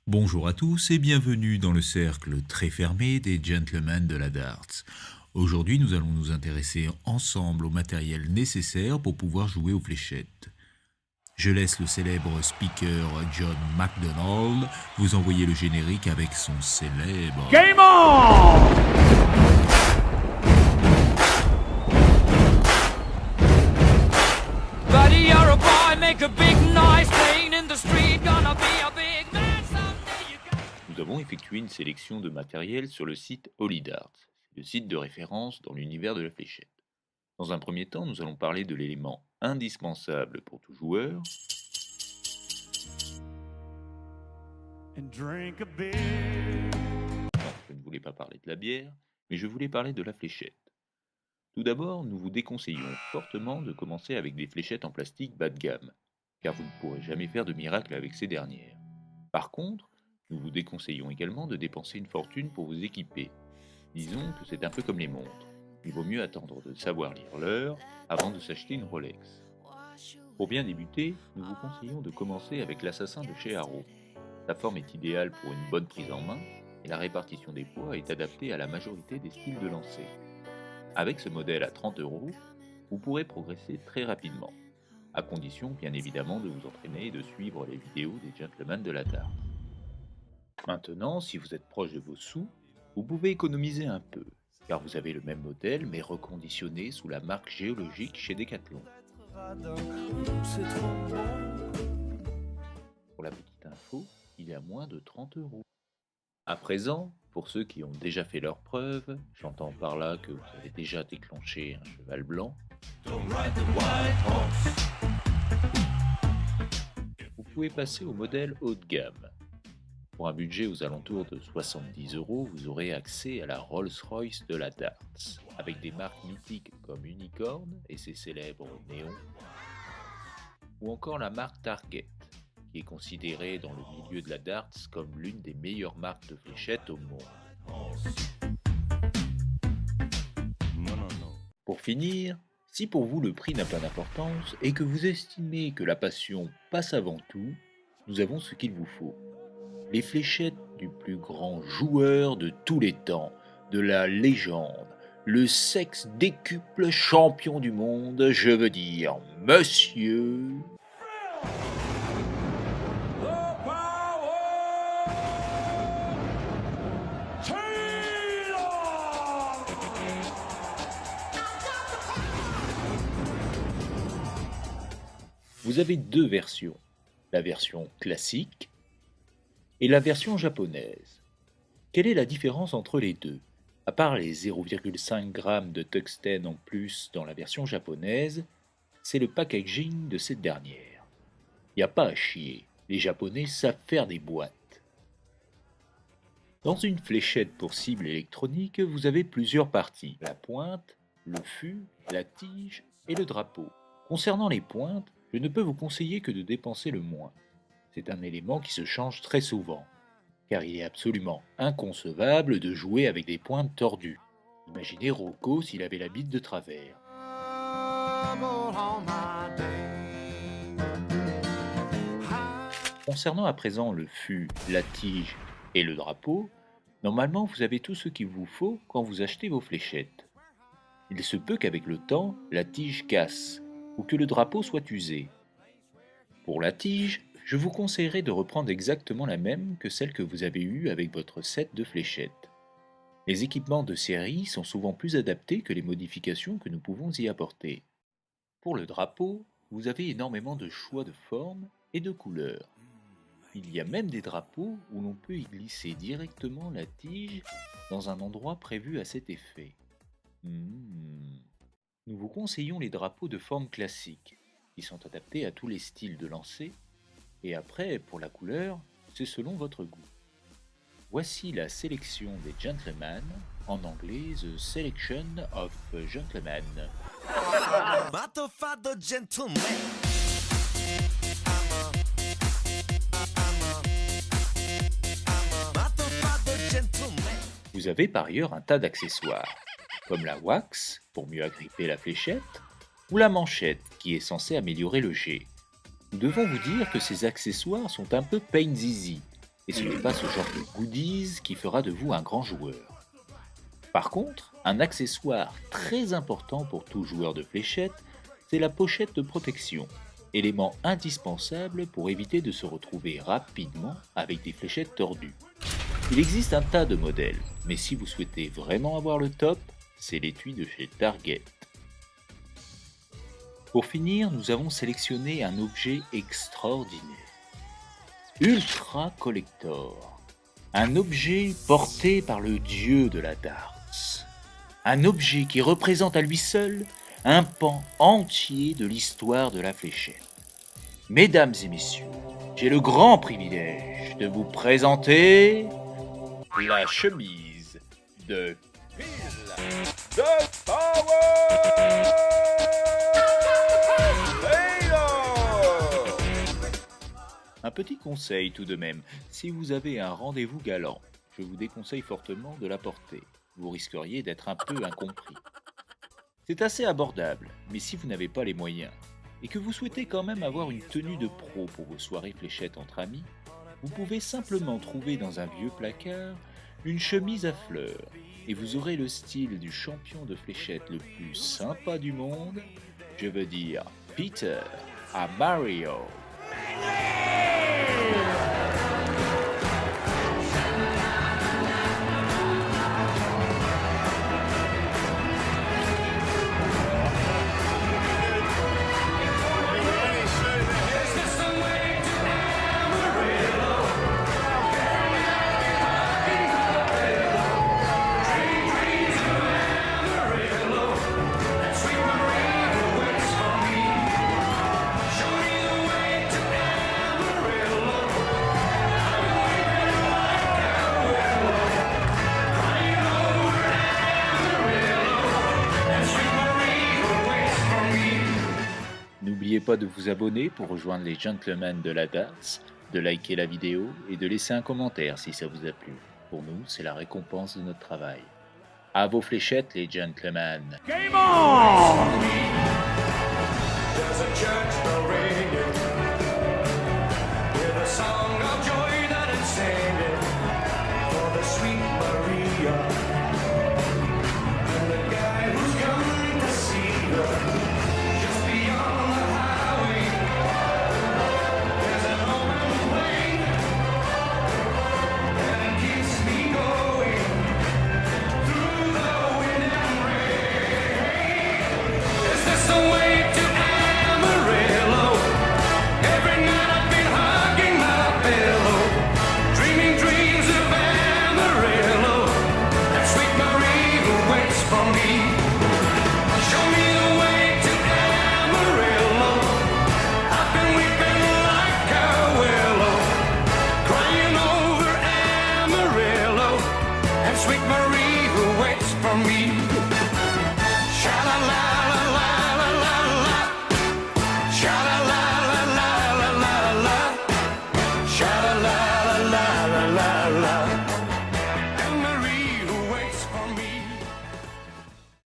Bonjour à tous et bienvenue dans le cercle très fermé des gentlemen de la darts. Aujourd'hui, nous allons nous intéresser ensemble au matériel nécessaire pour pouvoir jouer aux fléchettes. Je laisse le célèbre speaker John McDonald vous envoyer le générique avec son célèbre Game on! Buddy, you're a boy, make a big noise, playing in the street, gonna be a big man someday. Nous avons effectué une sélection de matériel sur le site HolyDarts, le site de référence dans l'univers de la fléchette. Dans un premier temps, nous allons parler de l'élément indispensable pour tout joueur, And drink a beer. non, je ne voulais pas parler de la bière, mais je voulais parler de la fléchette. Tout d'abord, nous vous déconseillons fortement de commencer avec des fléchettes en plastique bas de gamme, car vous ne pourrez jamais faire de miracle avec ces dernières. Par contre, nous vous déconseillons également de dépenser une fortune pour vous équiper. Disons que c'est un peu comme les montres. Il vaut mieux attendre de savoir lire l'heure avant de s'acheter une Rolex. Pour bien débuter, nous vous conseillons de commencer avec l'assassin de chez Haro. Sa forme est idéale pour une bonne prise en main et la répartition des poids est adaptée à la majorité des styles de lancer. Avec ce modèle à 30 €, vous pourrez progresser très rapidement, à condition bien évidemment de vous entraîner et de suivre les vidéos des gentlemen de la dart. Maintenant, si vous êtes proche de vos sous, vous pouvez économiser un peu, car vous avez le même modèle mais reconditionné sous la marque géologique chez Decathlon. Pour la petite info, il est à moins de 30 €. À présent, pour ceux qui ont déjà fait leurs preuves, j'entends par là que vous avez déjà déclenché un cheval blanc, vous pouvez passer au modèle haut de gamme. Pour un budget aux alentours de 70 €, vous aurez accès à la Rolls-Royce de la darts, avec des marques mythiques comme Unicorn et ses célèbres néons, ou encore la marque Target, qui est considérée dans le milieu de la darts comme l'une des meilleures marques de fléchettes au monde. Pour finir, si pour vous le prix n'a pas d'importance et que vous estimez que la passion passe avant tout, nous avons ce qu'il vous faut. Les fléchettes du plus grand joueur de tous les temps, de la légende, le sexe décuple champion du monde, je veux dire Monsieur... Vous avez deux versions, la version classique et la version japonaise. Quelle est la différence entre les deux? À part les 0,5 g de tungstène en plus dans la version japonaise, c'est le packaging de cette dernière. Y a pas à chier, les Japonais savent faire des boîtes. Dans une fléchette pour cible électronique, vous avez plusieurs parties, la pointe, le fût, la tige et le drapeau. Concernant les pointes, je ne peux vous conseiller que de dépenser le moins. C'est un élément qui se change très souvent, car il est absolument inconcevable de jouer avec des pointes tordues. Imaginez Rocco s'il avait la bite de travers. Concernant à présent le fût, la tige et le drapeau, normalement vous avez tout ce qu'il vous faut quand vous achetez vos fléchettes. Il se peut qu'avec le temps, la tige casse ou que le drapeau soit usé. Pour la tige, je vous conseillerais de reprendre exactement la même que celle que vous avez eue avec votre set de fléchettes. Les équipements de série sont souvent plus adaptés que les modifications que nous pouvons y apporter. Pour le drapeau, vous avez énormément de choix de formes et de couleurs. Il y a même des drapeaux où l'on peut y glisser directement la tige dans un endroit prévu à cet effet. Nous vous conseillons les drapeaux de forme classique, qui sont adaptés à tous les styles de lancer, et après, pour la couleur, c'est selon votre goût. Voici la sélection des gentlemen, en anglais The Selection of Gentlemen. Vous avez par ailleurs un tas d'accessoires, comme la wax pour mieux agripper la fléchette, ou la manchette qui est censée améliorer le jet. Nous devons vous dire que ces accessoires sont un peu pain-zizi, Et ce n'est pas ce genre de goodies qui fera de vous un grand joueur. Par contre, un accessoire très important pour tout joueur de fléchettes, c'est la pochette de protection, élément indispensable pour éviter de se retrouver rapidement avec des fléchettes tordues. Il existe un tas de modèles, mais si vous souhaitez vraiment avoir le top, c'est l'étui de chez Target. Pour finir, nous avons sélectionné un objet extraordinaire. Ultra Collector. Un objet porté par le dieu de la darts. Un objet qui représente à lui seul un pan entier de l'histoire de la fléchette. Mesdames et messieurs, j'ai le grand privilège de vous présenter la chemise de Phil de Power Taylor. Un petit conseil tout de même, si vous avez un rendez-vous galant, je vous déconseille fortement de la porter. Vous risqueriez d'être un peu incompris. C'est assez abordable, mais si vous n'avez pas les moyens, et que vous souhaitez quand même avoir une tenue de pro pour vos soirées fléchettes entre amis, vous pouvez simplement trouver dans un vieux placard une chemise à fleurs, et vous aurez le style du champion de fléchettes le plus sympa du monde, je veux dire Peter à Mario. N'oubliez pas de vous abonner pour rejoindre les gentlemen de la darts, de liker la vidéo et de laisser un commentaire si ça vous a plu. Pour nous, c'est la récompense de notre travail. À vos fléchettes, les gentlemen. Game on! There's a church bell ringing with a song of joy that it's singing for the sweet Maria and the guy who's come to see her just beyond the highway. There's an open plain and it keeps me going through the wind and rain. Is this the way to Amarillo? Every night I've been hugging my pillow, dreaming dreams of Amarillo, that sweet Marie who waits for me. Show me the way to Amarillo. I've been weeping like a willow, crying over Amarillo, and sweet Marie who waits for me.